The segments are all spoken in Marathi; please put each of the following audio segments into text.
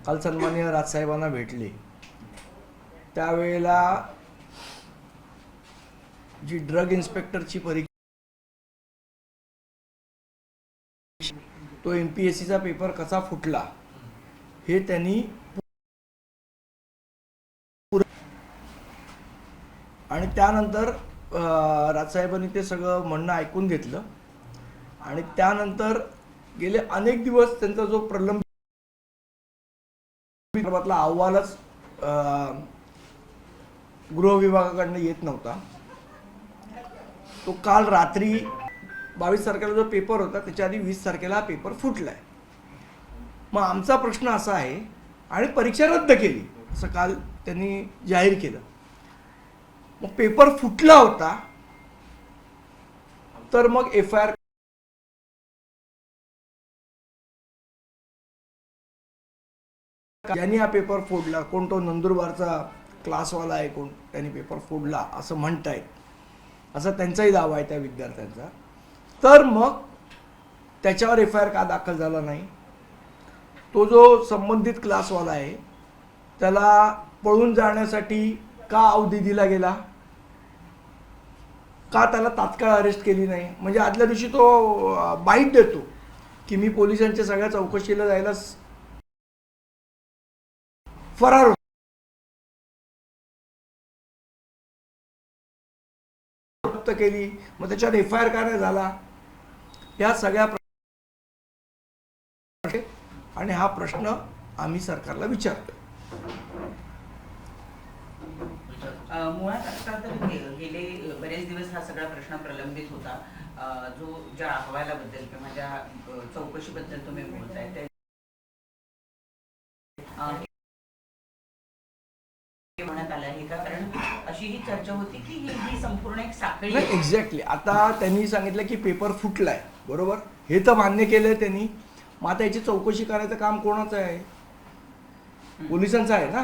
काल सन्माननीय राजसाहेबांना भेटले त्यावेळेला जी ड्रग इन्स्पेक्टरची परीक्षा तो MPSCचा पेपर कसा फुटला हे त्यांनी आणि त्यानंतर राजसाहेबांनी ते सगळं म्हणणं ऐकून घेतलं आणि त्यानंतर गेले अनेक दिवस त्यांचा जो प्रलंबित अहवालच गृह विभागाकडनं येत नव्हता तो काल रात्री 22 तारखेला जो पेपर होता त्याच्या आधी 20 तारखेला हा पेपर फुटलाय। मग आमचा प्रश्न असा आहे आणि परीक्षा रद्द केली असं काल त्यांनी जाहीर केलं। मग पेपर फुटला होता तर मग FIR ज्यांनी हा पेपर फोडला कोण तो नंदुरबारचा क्लासवाला आहे कोण त्यांनी पेपर फोडला असं म्हणतायत असं त्यांचाही दावा आहे त्या विद्यार्थ्यांचा। तर मग त्याच्यावर FIR का दाखल झाला नाही? तो जो संबंधित क्लासवाला आहे त्याला पळून जाण्यासाठी का अवधी दिला गेला? का त्याला तात्काळ अरेस्ट केली नाही? म्हणजे आदल्या दिवशी तो बाईट देतो की मी पोलिसांच्या सगळ्या चौकशीला जायला फरार केली, मग त्याच्यावर FIR का नाही झाला? या सगळ्या आणि हा प्रश्न आम्ही सरकारला विचारतो। मुळात आता तर गेले बरेच दिवस हा सगळा प्रश्न प्रलंबित होता। ज्या अहवालाबद्दल किंवा ज्या चौकशीबद्दल तुम्ही बोलताय ते म्हणत आलं आहे का? कारण अशी ही चर्चा होती की ही संपूर्ण एक साखळी नाही। एक्झॅक्टली आता त्यांनी सांगितलं की पेपर फुटलाय, बरोबर, हे तर मान्य केलंय त्यांनी। मग आता याची चौकशी करायचं काम कोणाचं आहे? पोलिसांचं आहे ना।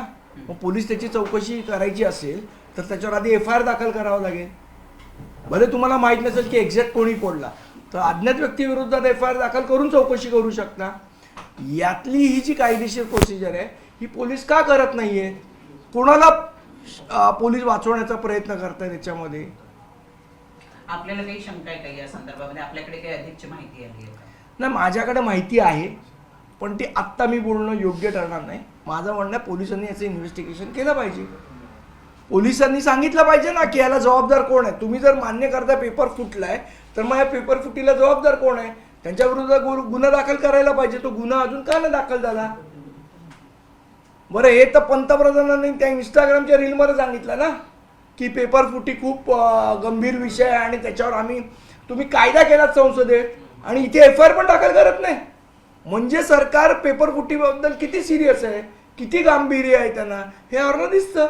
मग पोलीस त्याची चौकशी करायची असेल तर त्याच्यावर आधी FIR दाखल करावं लागेल। भले तुम्हाला माहीत नसेल की एक्झॅक्ट कोणी फोडला तर अज्ञात व्यक्तीविरोधात FIR दाखल करून चौकशी करू शकता। यातली ही जी कायदेशीर प्रोसिजर आहे ही पोलीस का करत नाहीये? कोणाला पोलीस वाचवण्याचा प्रयत्न करतायत याच्यामध्ये? आपल्याला काही शंका आहे का या संदर्भामध्ये? आपल्याकडे काही अधिकची माहिती आली आहे का? नाही, माझ्याकडे माहिती आहे पण ती आत्ता मी बोलणं योग्य ठरणार नाही। माझं म्हणणं आहे पोलिसांनी याचं इन्व्हेस्टिगेशन केलं पाहिजे। पोलिसांनी सांगितलं पाहिजे ना की याला जबाबदार कोण आहे। तुम्ही जर मान्य करता पेपर फुटलाय तर मग या पेपर फुटीला जबाबदार कोण आहे? त्यांच्या विरुद्ध गुन्हा दाखल करायला पाहिजे। तो गुन्हा अजून का नाही दाखल झाला? बरं, हे तर पंतप्रधानांनी त्या इंस्टाग्रामच्या रीलमध्ये सांगितलं ना की पेपर फुटी खूप गंभीर विषय आहे आणि त्याच्यावर तुम्ही कायदा केलात संसदेत आणि इथे FIR पण दाखल करत नाही। म्हणजे सरकार पेपर फुटीबद्दल किती सिरियस आहे, किती गांभीर्य आहे त्यांना हे अर्थ दिसतं।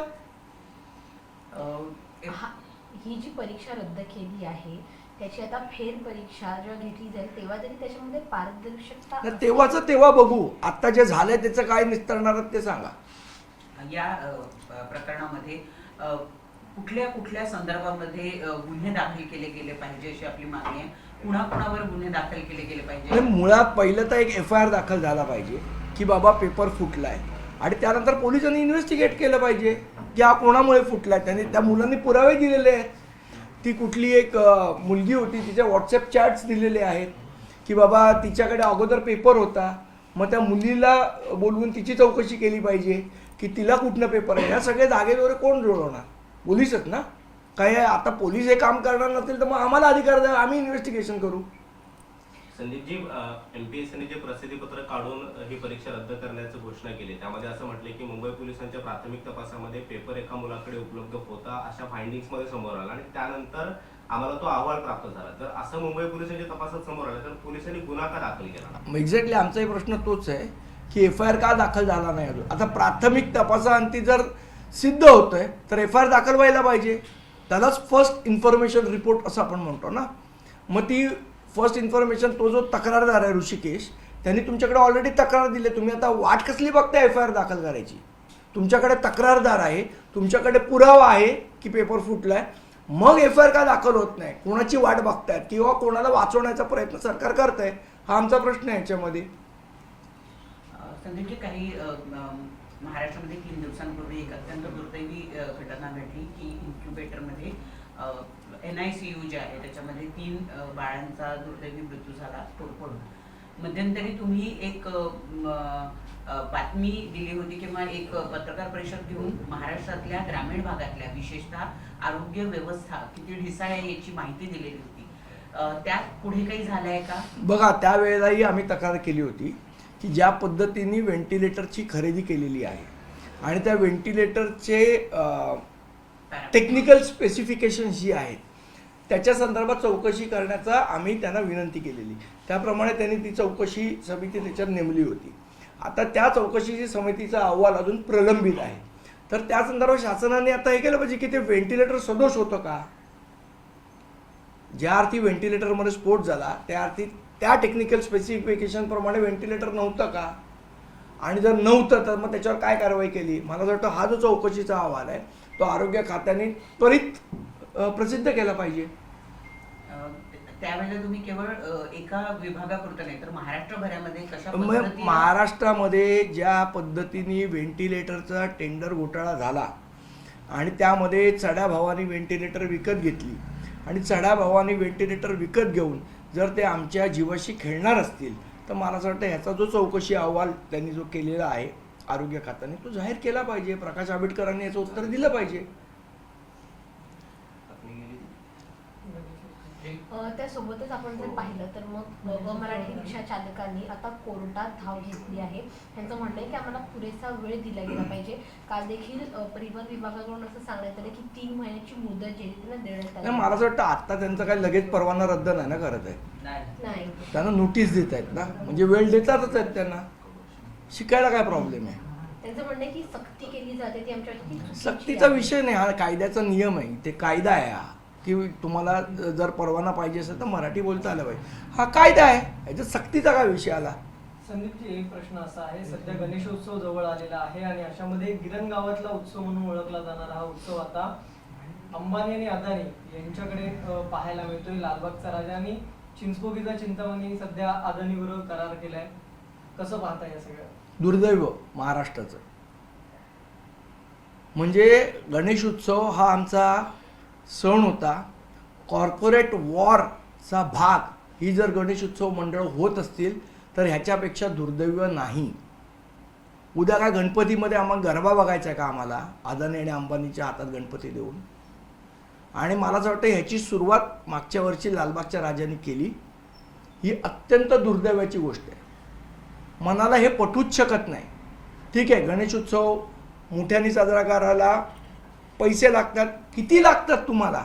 ही जी परीक्षा रद्द केली आहे त्याची आता फेर परीक्षा जेव्हा घेतली जाईल तेव्हा तरी त्याच्यामध्ये पारदर्शकता तेव्हाचं तेव्हा बघू। आता जे झालंय त्याचं काय निस्तरणार ते सांगा। या प्रकरणामध्ये कुठल्या कुठल्या संदर्भामध्ये गुन्हे दाखल केले गेले पाहिजे अशी आपली मागणी आहे? कुणाकुणावर गुन्हे दाखल केले गेले पाहिजे? मुळात पहिलं तर एक FIR दाखल झाला पाहिजे की बाबा पेपर फुटलाय आणि त्यानंतर पोलिसांनी इन्व्हेस्टिगेट केलं पाहिजे की हा कोणामुळे फुटलाय। त्यांनी त्या मुलांनी पुरावे दिलेले आहेत। ती कुठली एक मुलगी होती तिच्या WhatsApp चॅट्स दिलेले आहेत की बाबा तिच्याकडे अगोदर पेपर होता, मग त्या मुलीला बोलवून तिची चौकशी केली पाहिजे की तिला कुठनं पेपर आहे। या सगळे धागेदोरे कोण जुळवणार? पोलीसच ना। काय आता पोलीस हे काम करणार नसेल तर मग आम्हाला अधिकार द्या, आम्ही इन्व्हेस्टिगेशन करू। संदीपजी, MPSCने जे प्रसिद्धीपत्र काढून ही परीक्षा रद्द करण्याची घोषणा केली त्यामध्ये असं म्हटले की मुंबई पोलिसांच्या प्राथमिक तपासामध्ये पेपर एका मुलाकडे उपलब्ध होता अशा फाइंडिंग्स मध्ये समोर आला आणि त्यानंतर आम्हाला तो अहवाल प्राप्त झाला। तर असं मुंबई पोलिसांच्या तपासात समोर आलं तर पोलिसांनी गुन्हा का दाखल केला? एक्झॅक्टली आमचाही प्रश्न तोच आहे की FIR का दाखल झाला नाही अजून? आता प्राथमिक तपासाअंती जर सिद्ध होतंय तर FIR दाखल व्हायला पाहिजे। त्यालाच फर्स्ट इन्फॉर्मेशन रिपोर्ट असं आपण म्हणतो ना। मग ती फर्स्ट इन्फॉर्मेशन तो जो तक्रारदार आहे ऋषिकेश त्यांनी तुमच्याकडे ऑलरेडी तक्रार दिली, तुम्ही आता वाट कसली बघताय FIR दाखल करायची? तुमच्याकडे तक्रारदार आहे, तुमच्याकडे पुरावा आहे की पेपर फुटलाय, मग FIR का दाखल होत नाही? कोणाची वाट बघतायत किंवा कोणाला वाचवण्याचा प्रयत्न सरकार करतंय? हा आमचा प्रश्न आहे याच्यामध्ये। संदीपजी, काही महाराष्ट्रामध्ये 3 दिवसांपूर्वी एक अत्यंत दुर्दैवी घटना घडली की इन्क्युबेटरमध्ये NICU जे आहे त्याच्यामध्ये 3 बाळांचा दुर्दैवी मृत्यू झाला तोडफोड. मध्यंतरी तुम्ही एक बातमी दिली होती किंवा एक पत्रकार परिषद घेऊन महाराष्ट्रातल्या ग्रामीण भागातल्या विशेषतः आरोग्य व्यवस्था किती ढिसाळ आहे याची माहिती दिलेली होती. त्यात पुढे काही झालंय का? बघा, त्यावेळेलाही आम्ही तक्रार केली होती की ज्या पद्धतीने व्हेंटिलेटरची खरेदी केलेली आहे आणि त्या व्हेंटिलेटरचे टेक्निकल स्पेसिफिकेशन्स जी आहेत त्याच्या संदर्भात चौकशी करण्याचा आम्ही त्यांना विनंती केलेली. त्याप्रमाणे त्यांनी ती चौकशी समिती त्याच्यात नेमली होती. आता त्या चौकशीची समितीचा अहवाल अजून प्रलंबित आहे. तर त्या संदर्भात शासनाने आता हे केलं पाहिजे की ते व्हेंटिलेटर सदोष होतं का. ज्या अर्थी व्हेंटिलेटरमध्ये स्फोट झाला त्या अर्थी त्या टेक्निकल स्पेसिफिकेशन प्रमाणे व्हेंटिलेटर नव्हतं का, आणि जर नव्हतं तर मग त्याच्यावर काय कारवाई केली. मला असं वाटतं हा जो चौकशीचा अहवाल आहे तो आरोग्य खात्याने त्वरित प्रसिद्ध केला पाहिजे. त्यावेळेला तुम्ही केवळ एका विभागापुरतं नाही तर महाराष्ट्रभरामध्ये कशा मग पद्धतीने महाराष्ट्रामध्ये ज्या पद्धतीने व्हेंटिलेटरचा टेंडर घोटाळा झाला आणि त्यामध्ये चढ्या भावाने व्हेंटिलेटर विकत घेतली आणि चढ्या भावाने व्हेंटिलेटर विकत घेऊन जर ते आमच्या जीवाशी खेळणार असतील तर मला असं वाटतं ह्याचा जो चौकशी अहवाल त्यांनी जो केलेला आहे आरोग्य खात्याने तो जाहीर केला पाहिजे. प्रकाश आंबेडकरांनी याचं उत्तर दिलं पाहिजे. त्यासोबतच आपण जर पाहिलं तर मग मराठी रिक्षा चालकांनी आता कोर्टात धाव घेतली आहे. त्यांचं म्हणणं आहे की आम्हाला पुरेसा वेळ दिला गेला पाहिजे. काल देखील परिवहन विभागाकडून असं सांगण्यात आलं की 3 महिन्याची मुदत जी आहे त्यांना देण्यात आली. मला असं वाटतं आत्ता त्यांचं काही लगेच परवाना रद्द नाही ना करत आहे. नाही, त्यांना नोटीस देत आहेत ना, म्हणजे वेळ देतातच आहेत त्यांना. शिकायला काय प्रॉब्लेम आहे. त्यांचं म्हणणं आहे की सक्ती केली जाते ती आमच्यावरती सक्तीचा विषय नाही, हा कायद्याचा नियम आहे. ते कायदा आहे हा की तुम्हाला जर परवाना पाहिजे असेल तर मराठी बोलता आलं पाहिजे. हा कायदा आहे, याच्यात सक्तीचा काय विषय आला. संदीपजी, एक प्रश्न असा आहे, सध्या गणेशोत्सव जवळ आलेला आहे आणि अशामध्ये गिरण गावातला उत्सव म्हणून ओळखला जाणारा हा उत्सव आता अंबानी आणि अदानी यांच्याकडे पाहायला मिळतोय. लालबागचा राजा आणि चिंचपोकीचा चिंतामणी सध्या अदानीबरोबर करार केलाय. कसं पाहता या सगळं? दुर्दैव महाराष्ट्राचं. म्हणजे गणेश उत्सव हा आमचा सण होता. कॉर्पोरेट वॉरचा भाग ही जर गणेश उत्सव मंडळ होत असतील तर ह्याच्यापेक्षा दुर्दैव नाही. उद्या काय गणपतीमध्ये आम्हाला गरबा बघायचा आहे का आम्हाला अदानी आणि अंबानीच्या हातात गणपती देऊन. आणि मला असं वाटतं ह्याची सुरुवात मागच्या वर्षी लालबागच्या राजाने केली. ही अत्यंत दुर्दैवाची गोष्ट आहे. मनाला हे पटूच शकत नाही. ठीक आहे, गणेश उत्सव मोठ्याने साजरा करायला पैसे लागतात. किती लागतात तुम्हाला?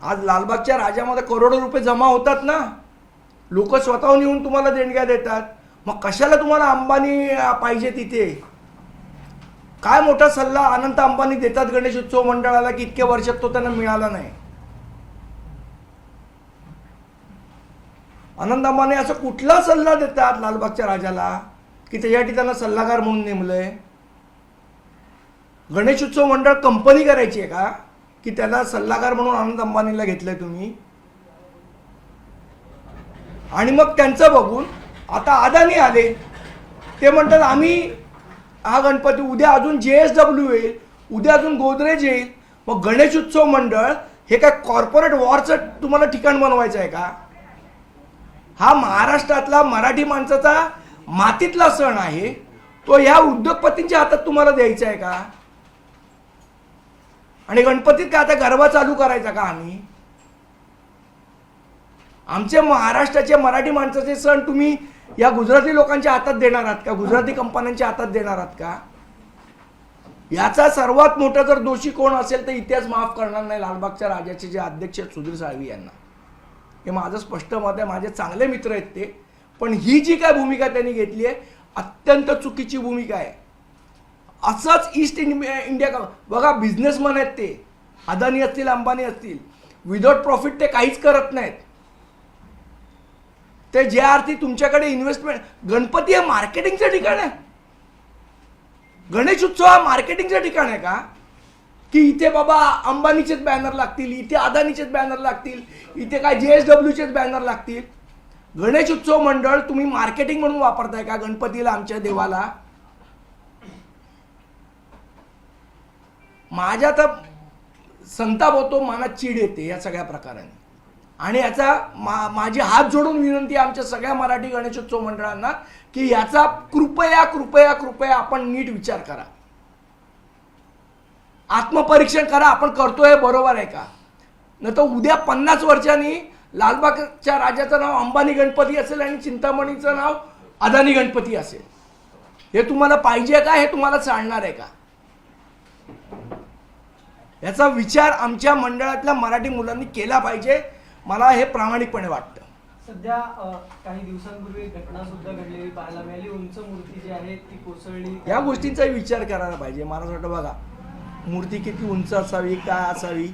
आज लालबागच्या राजामध्ये करोडो रुपये जमा होतात ना. लोक स्वतःहून येऊन तुम्हाला देणग्या देतात. मग कशाला तुम्हाला अंबानी पाहिजे तिथे? काय मोठा सल्ला अनंत अंबानी देतात गणेश उत्सव मंडळाला की इतक्या वर्षात तो त्यांना मिळाला नाही. अनंत अंबानी असं कुठला सल्ला देतात लालबागच्या राजाला की त्याच्यासाठी त्यांना सल्लागार म्हणून नेमलंय? गणेश उत्सव मंडळ कंपनी करायची आहे का की त्याला सल्लागार म्हणून अनंत अंबानीला घेतलंय तुम्ही? आणि मग त्यांचं बघून आता अदानी आले. ते म्हणतात आम्ही हा गणपती, उद्या अजून JSW येईल, उद्या अजून गोदरेज येईल. मग गणेश उत्सव मंडळ हे काय कॉर्पोरेट वॉरचं तुम्हाला ठिकाण बनवायचं आहे का? हा महाराष्ट्रातला मराठी माणसाचा मातीतला सण आहे. तो ह्या उद्योगपतींच्या हातात तुम्हाला द्यायचा आहे का? आणि गणपतीत काय आता गरबा चालू करायचा का आम्ही? आमचे महाराष्ट्राचे मराठी माणसाचे सण तुम्ही या गुजराती लोकांच्या हातात देणार आहात का? गुजराती कंपन्यांच्या हातात देणार आहात का? याचा सर्वात मोठा जर दोषी कोण असेल तर इतिहास माफ करणार नाही लालबागच्या राजाचे जे अध्यक्ष सुधीर साळवी यांना. हे माझं स्पष्ट मत आहे. माझे चांगले मित्र आहेत ते. पण ही जी काय भूमिका त्यांनी घेतली आहे अत्यंत चुकीची भूमिका आहे. असंच ईस्ट इंडिया का बघा, बिझनेसमन आहेत ते. अदानी असतील, अंबानी असतील, विदाउट प्रॉफिट ते काहीच करत नाहीत. ते ज्या अर्थी तुमच्याकडे इन्व्हेस्टमेंट, गणपती हे मार्केटिंगचं ठिकाण आहे. गणेश उत्सव हा मार्केटिंगचं ठिकाण आहे का? की इथे बाबा अंबानीचेच बॅनर लागतील, इथे अदानीचेच बॅनर लागतील, इथे काय JSWचेच बॅनर लागतील. गणेश उत्सव मंडळ तुम्ही मार्केटिंग म्हणून वापरताय का गणपतीला, आमच्या देवाला? माझ्या तर संताप होतो, मनात चीड येते या सगळ्या प्रकाराने. आणि याचा माझी हात जोडून विनंती आहे आमच्या सगळ्या मराठी गणेशोत्सव मंडळांना की याचा कृपया कृपया कृपया आपण नीट विचार करा, आत्मपरीक्षण करा, आपण करतोय बरोबर आहे का? नाही तर उद्या 50 वर्षांनी लालबागच्या राजाचं नाव अंबानी गणपती असेल आणि चिंतामणीचं नाव अदानी गणपती असेल. हे तुम्हाला पाहिजे का? हे तुम्हाला चालणार आहे का? याचा विचार आमच्या मंडळातल्या मराठी मुलांनी केला पाहिजे, मला हे प्रामाणिकपणे वाटतं. सध्या काही दिवसांपूर्वी घटना सुद्धा घडलेली पाहायला मिळाली. उंच मूर्ती जी आहे ती कोसळली. या गोष्टींचाही विचार करायला पाहिजे. मला असं वाटतं बघा, मूर्ती किती उंच असावी, काय असावी,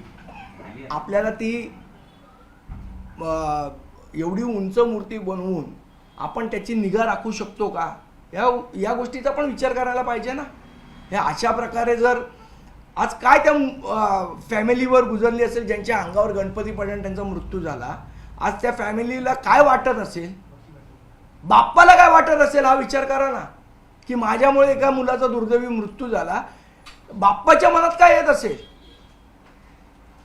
आपल्याला ती एवढी उंच मूर्ती बनवून आपण त्याची निगा राखू शकतो का? या गोष्टीचा पण विचार करायला पाहिजे ना. हे अशा प्रकारे जर आज काय त्या फॅमिलीवर गुजरली असेल, ज्यांच्या अंगावर गणपती पडल्याने त्यांचा मृत्यू झाला, आज त्या फॅमिलीला काय वाटत असेल, बाप्पाला काय वाटत असेल, हा विचार करा ना. की माझ्यामुळे एका मुलाचा दुर्दैवी मृत्यू झाला, बाप्पाच्या मनात काय येत असेल?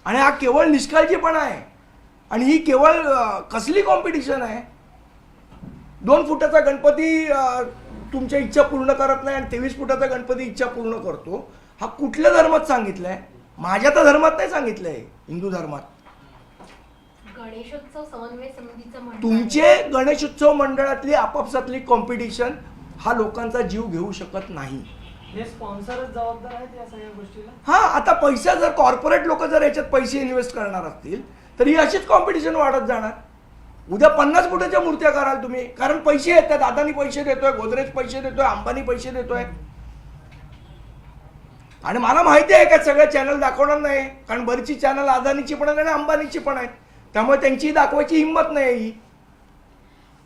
आणि हा केवळ निष्काळजीपणा आहे. आणि ही केवळ कसली कॉम्पिटिशन आहे? 2 फुटाचा गणपती तुमच्या इच्छा पूर्ण करत नाही आणि 23 फुटाचा गणपती इच्छा पूर्ण करतो. हा कुठल्या धर्मात सांगितलंय? माझ्या तर धर्मात नाही सांगितलंय, हिंदू धर्मात. गणेशोत्सव समन्वय समितीचं म्हणणं तुमचे गणेशोत्सव मंडळातली आपापसातली कॉम्पिटिशन हा लोकांचा जीव घेऊ शकत नाही. हे स्पॉन्सरच जबाबदार आहेत या सगळ्या गोष्टीला. हा, आता पैसा जर कॉर्पोरेट लोक जर याच्यात पैसे इन्व्हेस्ट करणार असतील तर ही अशीच कॉम्पिटिशन वाढत जाणार. उद्या 50 फुटाच्या मूर्त्या कराल तुम्ही, कारण पैसे येतात. अदानी पैसे देतोय, गोदरेज पैसे देतोय, अंबानी पैसे देतोय. आणि मला माहिती आहे का सगळे चॅनल दाखवणार नाही, कारण बरीचशी चॅनल अदानीची पण आहेत आणि अंबानीची पण आहेत, त्यामुळे त्यांची दाखवायची हिंमत नाही. ही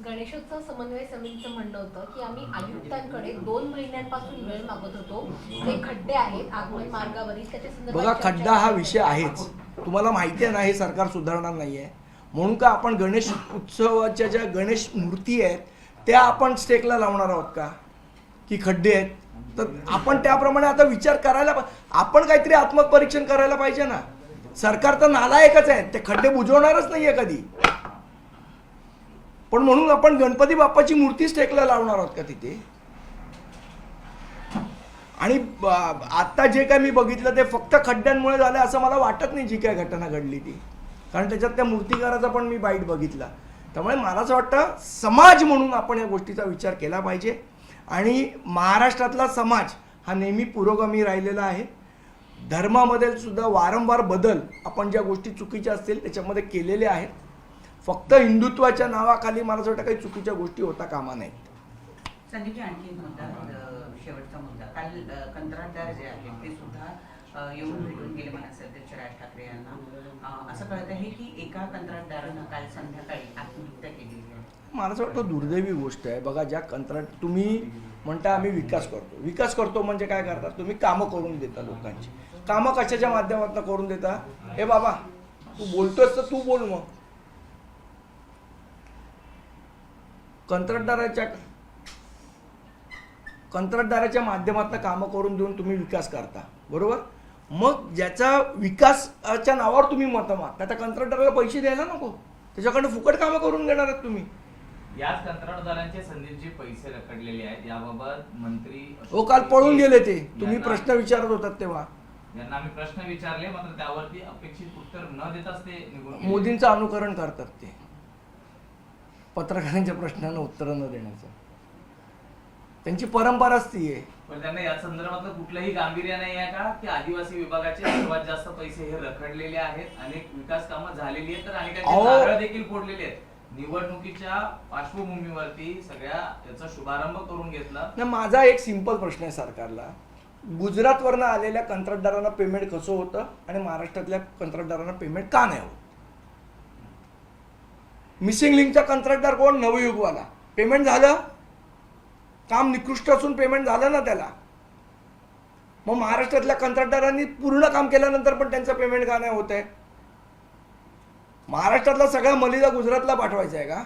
गणेशोत्सव समन्वय समितीचं म्हणणं होतं की आम्ही आयुक्तांकडे 2 महिन्यांपासून वेळ मागत होतो. जे खड्डे आहेत आगमन मार्गावरील त्याच्या संदर्भात बघा, चर्चा खड्डा हा केली. विषय आहेच. तुम्हाला माहिती आहे ना, हे सरकार सुधारणार नाहीये. म्हणून का आपण गणेश उत्सवाच्या ज्या गणेश मूर्ती आहेत त्या आपण स्टेकला लावणार आहोत का की खड्डे आहेत? तर आपण त्याप्रमाणे आता विचार करायला आपण काहीतरी आत्मपरीक्षण करायला पाहिजे ना. सरकार तर नालायकच आहे, ते खड्डे बुजवणारच नाहीये कधी. पण म्हणून आपण गणपती बाप्पाची मूर्ती स्टेकला लावणार आहोत का तिथे? आणि आता जे काय मी बघितलं ते फक्त खड्ड्यांमुळे झालं असं मला वाटत नाही, जी काय घटना घडली ती. कारण त्याच्यात त्या मूर्तिकाराचा पण मी बाईट बघितला. त्यामुळे मला असं वाटतं समाज म्हणून आपण या गोष्टीचा विचार केला पाहिजे. आणि महाराष्ट्रातला समाज हा नेहमी पुरोगामी राहिलेला आहे. धर्मामध्ये सुद्धा वारंवार बदल आपण ज्या गोष्टी चुकीच्या असतील त्याच्यामध्ये केलेले आहेत. फक्त हिंदुत्वाच्या नावाखाली मला असं वाटतं काही चुकीच्या गोष्टी होता कामा नाहीत. संदीपजी, आणखी एक मुद्दा, शेवटचा मुद्दा. काल कंत्राटदार जे आहेत ते सुद्धा येऊन भेटून गेले मनसे अध्यक्ष राज ठाकरे यांना. असं कळत आहे की एका कंत्राटदारानं काल संध्याकाळी आत्महत्या केलेली आहे. मला असं वाटतं दुर्दैवी गोष्ट आहे. बघा, ज्या कंत्राट तुम्ही म्हणता आम्ही विकास करतो म्हणजे काय करता तुम्ही? कामं करून देता लोकांची. कामं कशाच्या माध्यमातून करून देता? हे बाबा, तू बोलतोस तर तू बोल. मग कंत्राटदाराच्या माध्यमातून कामं करून देऊन तुम्ही विकास करता, बरोबर? मग ज्याचा विकासाच्या नावावर तुम्ही मतं मागता त्या कंत्राटदाराला पैसे द्यायला नको, त्याच्याकडे फुकट कामं करून घेणार आहेत तुम्ही. याच कंत्राटदारांचे संदीपजी पैसे रखडलेले आहेत. याबाबत मंत्री हो, काल पळून गेले ते. तुम्ही प्रश्न विचारत होतात तेव्हा यांना आम्ही प्रश्न विचारले, मात्र त्यावरती अपेक्षित उत्तर न देताच ते निघून गेले. मोदींचं अनुकरण करतात ते, पत्रकारांच्या प्रश्नांना उत्तर न देण्याचं. त्यांची परंपराच ती आहे. पण त्यांना या संदर्भातलं कुठलंही गांभीर्य नाही आहे का की आदिवासी विभागाचे सर्वात जास्त पैसे हे रखडलेले आहेत, अनेक विकास कामं झालेली आहेत, तर अनेकांची नारळ देखील फोडलेली आहेत. निवडणुकीच्या पार्श्वभूमीवरती सगळ्या याचा शुभारंभ करून घेतला. माझा एक सिंपल प्रश्न आहे सरकारला. गुजरातवरनं आलेल्या कंत्राटदारांना पेमेंट कसं होतं आणि महाराष्ट्रातल्या कंत्राटदारांना पेमेंट का नाही होत? मिसिंग लिंकचा कंत्राटदार कोण? नवयुगवाला. पेमेंट झालं, काम निकृष्ट असून पेमेंट झालं ना त्याला. मग महाराष्ट्रातल्या कंत्राटदारांनी पूर्ण काम केल्यानंतर पण त्यांचं पेमेंट का नाही होत आहे? महाराष्ट्रातला सगळा मलिदा गुजरातला पाठवायचा आहे का?